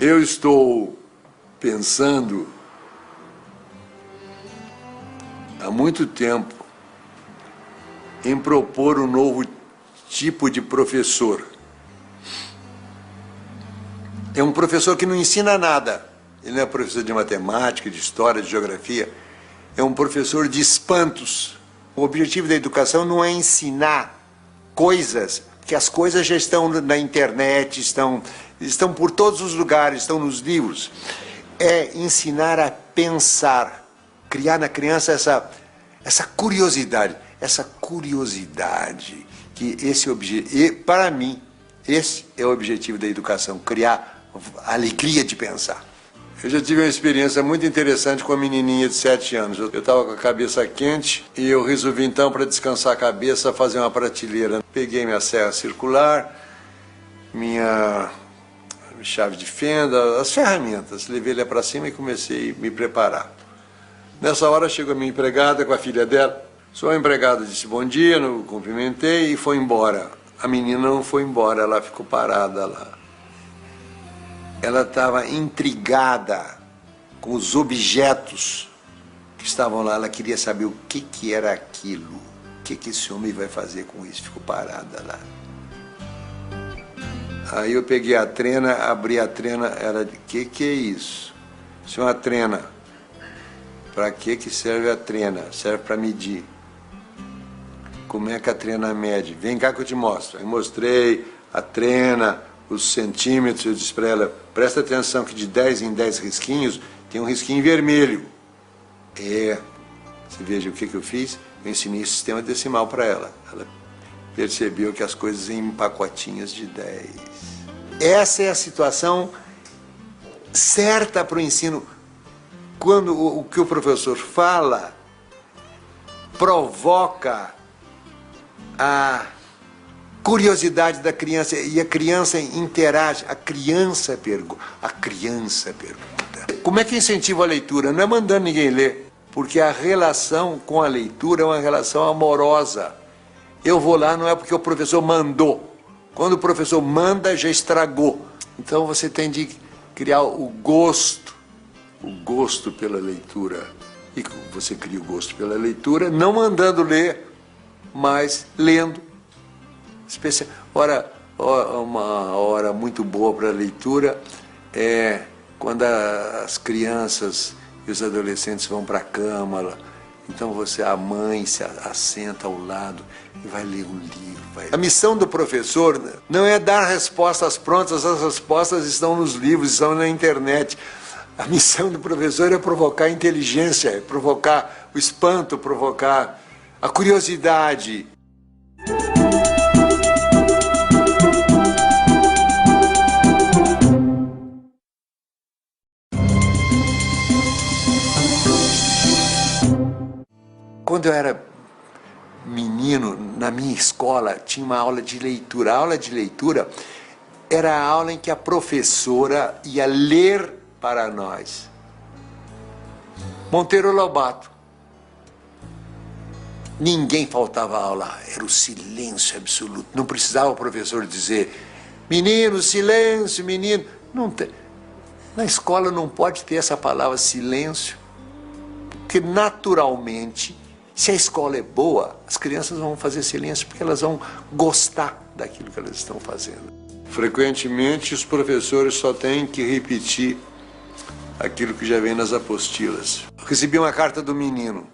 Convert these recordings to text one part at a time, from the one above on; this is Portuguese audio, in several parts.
Eu estou pensando há muito tempo em propor um novo tipo de professor. É um professor que não ensina nada. Ele não é professor de matemática, de história, de geografia. É um professor de espantos. O objetivo da educação não é ensinar coisas, porque as coisas já estão na internet, estão por todos os lugares, estão nos livros. É ensinar a pensar, criar na criança essa curiosidade. Que para mim, esse é o objetivo da educação, criar a alegria de pensar. Eu já tive uma experiência muito interessante com uma menininha de 7 anos. Eu estava com a cabeça quente e eu resolvi então, para descansar a cabeça, fazer uma prateleira. Peguei minha serra circular, minha chave de fenda, as ferramentas. Levei ela para cima e comecei a me preparar. Nessa hora chegou a minha empregada com a filha dela. Só a empregada disse bom dia, eu cumprimentei e foi embora. A menina não foi embora, ela ficou parada lá. Ela estava intrigada com os objetos que estavam lá. Ela queria saber o que era aquilo. O que esse homem vai fazer com isso? Ficou parada lá. Aí eu peguei a trena, abri a trena. Ela disse, que é isso? Isso é uma trena. Para que serve a trena? Serve para medir. Como é que a trena mede? Vem cá que eu te mostro. Aí mostrei a trena, os centímetros. Eu disse para ela, presta atenção que de 10 em 10 risquinhos tem um risquinho vermelho. Você veja o que eu fiz? Eu ensinei o sistema decimal para ela. Ela percebeu que as coisas em pacotinhos de 10. Essa é a situação certa para o ensino. Quando o que o professor fala provoca a curiosidade da criança e a criança interage, a criança pergunta. Como é que incentiva a leitura? Não é mandando ninguém ler, porque a relação com a leitura é uma relação amorosa. Eu vou lá não é porque o professor mandou. Quando o professor manda, já estragou. Então você tem de criar o gosto pela leitura. E você cria o gosto pela leitura, não mandando ler, mas lendo. Uma hora muito boa para a leitura é quando as crianças e os adolescentes vão para a cama. Então a mãe se assenta ao lado e vai ler um livro. A missão do professor não é dar respostas prontas, as respostas estão nos livros, estão na internet. A missão do professor é provocar a inteligência, é provocar o espanto, provocar a curiosidade. Quando eu era menino, na minha escola, tinha uma aula de leitura. A aula de leitura era a aula em que a professora ia ler para nós. Monteiro Lobato. Ninguém faltava aula, era o silêncio absoluto. Não precisava o professor dizer, menino, silêncio, menino. Não tem. Na escola não pode ter essa palavra silêncio, porque naturalmente, se a escola é boa, as crianças vão fazer silêncio porque elas vão gostar daquilo que elas estão fazendo. Frequentemente, os professores só têm que repetir aquilo que já vem nas apostilas. Recebi uma carta do menino.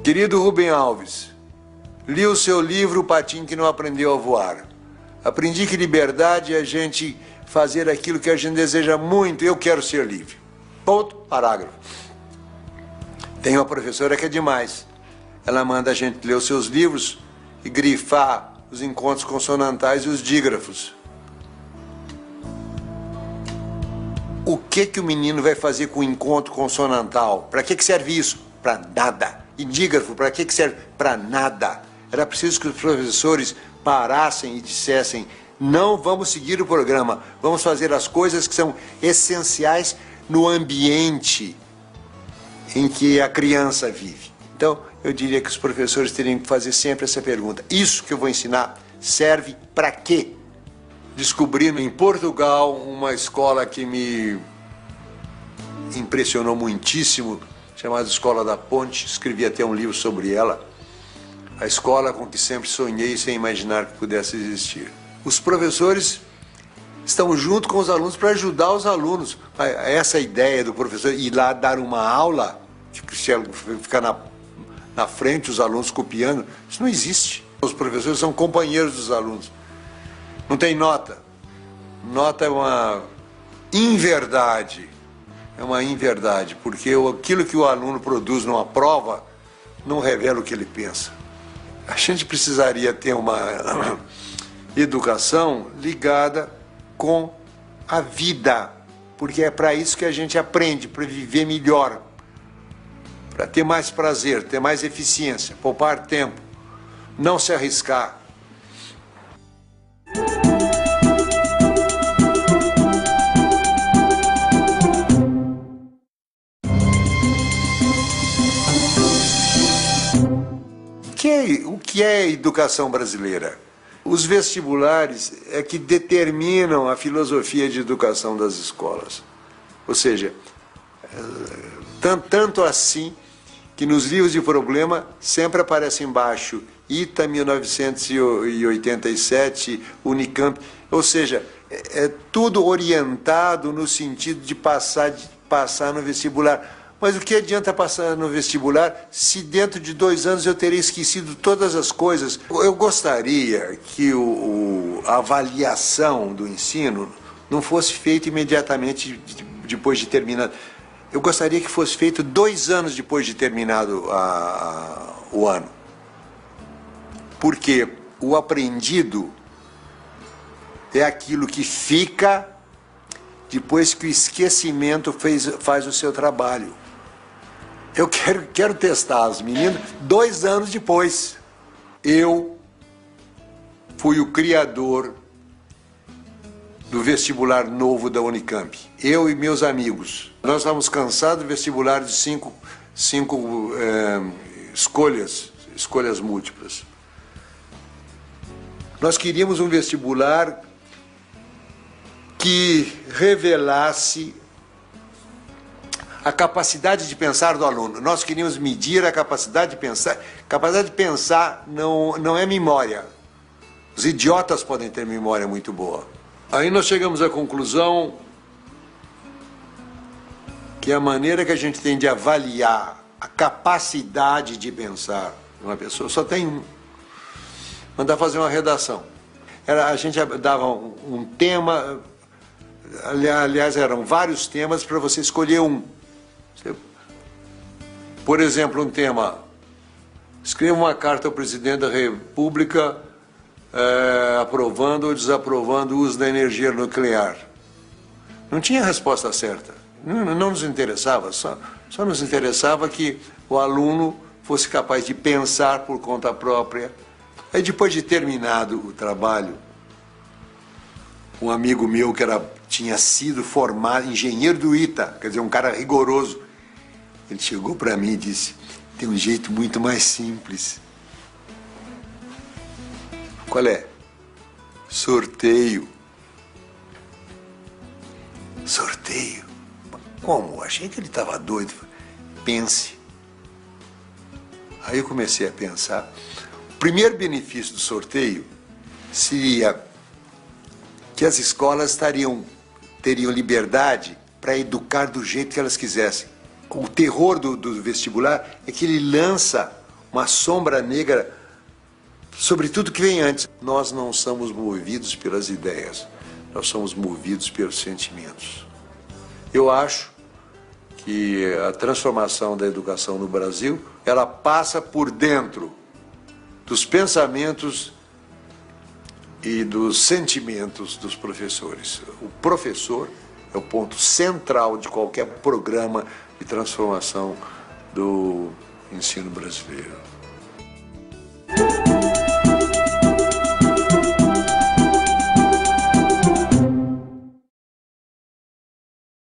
Querido Rubem Alves, li o seu livro O Patinho que Não Aprendeu a Voar. Aprendi que liberdade é a gente fazer aquilo que a gente deseja muito. Eu quero ser livre. Ponto, parágrafo. Tem uma professora que é demais. Ela manda a gente ler os seus livros e grifar os encontros consonantais e os dígrafos. O que o menino vai fazer com o encontro consonantal? Para que serve isso? Para nada. E dígrafo, para que serve? Para nada. Era preciso que os professores parassem e dissessem, não vamos seguir o programa, vamos fazer as coisas que são essenciais no ambiente em que a criança vive. Então, eu diria que os professores teriam que fazer sempre essa pergunta. Isso que eu vou ensinar serve para quê? descobri em Portugal uma escola que me impressionou muitíssimo, chamada Escola da Ponte. Escrevi até um livro sobre ela. A escola com que sempre sonhei sem imaginar que pudesse existir. Os professores estão junto com os alunos para ajudar os alunos. Essa ideia do professor ir lá dar uma aula, ficar na frente, os alunos copiando, isso não existe. Os professores são companheiros dos alunos. Não tem nota. Nota é uma inverdade. É uma inverdade, porque aquilo que o aluno produz numa prova não revela o que ele pensa. A gente precisaria ter uma educação ligada com a vida, porque é para isso que a gente aprende, para viver melhor, para ter mais prazer, ter mais eficiência, poupar tempo, não se arriscar. O que é a educação brasileira? Os vestibulares é que determinam a filosofia de educação das escolas. Ou seja, tanto assim que nos livros de problema sempre aparece embaixo ITA 1987, Unicamp. Ou seja, é tudo orientado no sentido de passar no vestibular. Mas o que adianta passar no vestibular se dentro de 2 anos eu terei esquecido todas as coisas? Eu gostaria que a avaliação do ensino não fosse feita imediatamente depois de terminado. Eu gostaria que fosse feito 2 anos depois de terminado o ano. Porque o aprendido é aquilo que fica depois que o esquecimento faz o seu trabalho. Eu quero testar as meninas 2 anos depois. Eu fui o criador do vestibular novo da Unicamp. Eu e meus amigos. Nós estávamos cansados do vestibular de cinco escolhas múltiplas. Nós queríamos um vestibular que revelasse a capacidade de pensar do aluno. Nós queríamos medir a capacidade de pensar. Capacidade de pensar não é memória. Os idiotas podem ter memória muito boa. Aí nós chegamos à conclusão que a maneira que a gente tem de avaliar a capacidade de pensar de uma pessoa só tem um. Mandar fazer uma redação. A gente dava um tema, aliás, eram vários temas para você escolher um. Por exemplo, um tema: escreva uma carta ao presidente da República aprovando ou desaprovando o uso da energia nuclear. Não tinha resposta certa. Não nos interessava, só nos interessava que o aluno fosse capaz de pensar por conta própria. Aí, depois de terminado o trabalho, um amigo meu que tinha sido formado, engenheiro do ITA, quer dizer, um cara rigoroso, ele chegou para mim e disse: tem um jeito muito mais simples. Qual é? Sorteio. Sorteio? Como? Achei que ele estava doido. Pense. Aí eu comecei a pensar. O primeiro benefício do sorteio seria que as escolas teriam liberdade para educar do jeito que elas quisessem. O terror do vestibular é que ele lança uma sombra negra sobre tudo que vem antes. Nós não somos movidos pelas ideias, nós somos movidos pelos sentimentos. Eu acho que a transformação da educação no Brasil, ela passa por dentro dos pensamentos e dos sentimentos dos professores. O professor é o ponto central de qualquer programa de transformação do ensino brasileiro.